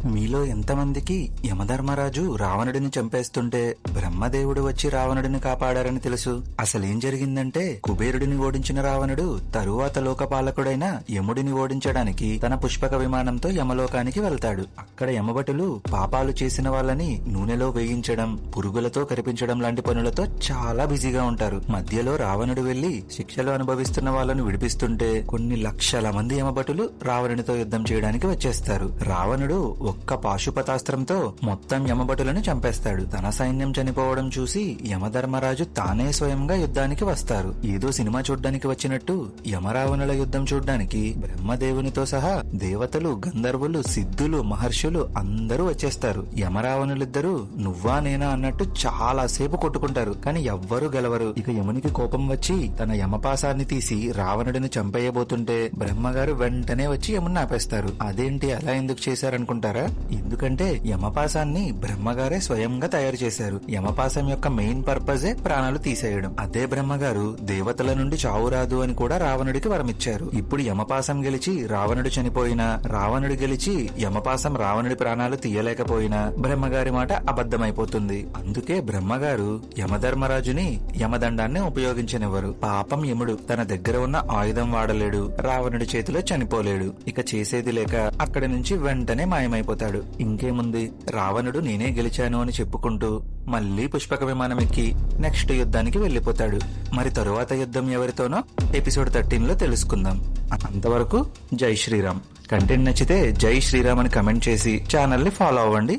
మీలో ఎంతమందికి యమధర్మరాజు రావణుడిని చంపేస్తుంటే బ్రహ్మదేవుడు వచ్చి రావణుడిని కాపాడారని తెలుసు? అసలేం జరిగిందంటే, కుబేరుడిని ఓడించిన రావణుడు తరువాత లోకపాలకుడైన యముడిని ఓడించడానికి తన పుష్పక విమానంతో యమలోకానికి వెళ్తాడు. అక్కడ యమభటులు పాపాలు చేసిన వాళ్ళని నూనెలో వేయించడం, పురుగులతో కరిపించడం లాంటి పనులతో చాలా బిజీగా ఉంటారు. మధ్యలో రావణుడు వెళ్లి శిక్షలు అనుభవిస్తున్న వాళ్ళను విడిపిస్తుంటే కొన్ని లక్షల మంది యమభటులు రావణునితో యుద్ధం చేయడానికి వచ్చేస్తారు. రావణుడు ఒక్క పాశుపతాస్త్రంతో మొత్తం యమభటులను చంపేస్తాడు. తన సైన్యం చనిపోవడం చూసి యమధర్మరాజు తానే స్వయంగా యుద్ధానికి వస్తారు. ఏదో సినిమా చూడ్డానికి వచ్చినట్టు యమరావణుల యుద్ధం చూడ్డానికి బ్రహ్మదేవునితో సహా దేవతలు, గంధర్వులు, సిద్ధులు, మహర్షులు అందరూ వచ్చేస్తారు. యమరావణులిద్దరూ నువ్వా నేనా అన్నట్టు చాలా సేపు కొట్టుకుంటారు. కానీ ఎవ్వరూ గెలవరు. ఇక యమునికి కోపం వచ్చి తన యమపాసాన్ని తీసి రావణుడిని చంపేయబోతుంటే బ్రహ్మగారు వెంటనే వచ్చి యముని ఆపేస్తారు. అదేంటి, అలా ఎందుకు చేశారనుకుంటారా? ఎందుకంటే యమపాసాన్ని బ్రహ్మగారే స్వయంగా తయారు చేశారు. యమపాసం యొక్క మెయిన్ పర్పజే ప్రాణాలు తీసేయడం. అదే బ్రహ్మగారు దేవతల నుండి చావు రాదు అని కూడా రావణుడికి వరమిచ్చారు. ఇప్పుడు యమపాసం గెలిచి రావణుడు చనిపోయినా, రావణుడు గెలిచి యమపాసం రావణుడి ప్రాణాలు తీయలేకపోయినా బ్రహ్మగారి మాట అబద్ధమైపోతుంది. అందుకే బ్రహ్మగారు యమధర్మరాజుని యమదండాన్ని ఉపయోగించనివ్వరు. పాపం యముడు తన దగ్గర ఉన్న ఆయుధం వాడలేడు, రావణుడి చేతిలో చనిపోలేడు. ఇక చేసేది లేక అక్కడి నుంచి వెంటనే మాయమైపోతాడు. ఇంకేముంది, రావణుడు నేనే గెలిచాను అని చెప్పుకుంటూ మళ్లీ పుష్పక విమానం ఎక్కి నెక్స్ట్ యుద్ధానికి వెళ్లిపోతాడు. మరి తరువాత యుద్ధం ఎవరితోనో ఎపిసోడ్ 13 లో తెలుసుకుందాం. అంతవరకు జై శ్రీరామ్. కంటెంట్ నచ్చితే జై శ్రీరామ్ అని కమెంట్ చేసి ఛానల్ ని ఫాలో అవ్వండి.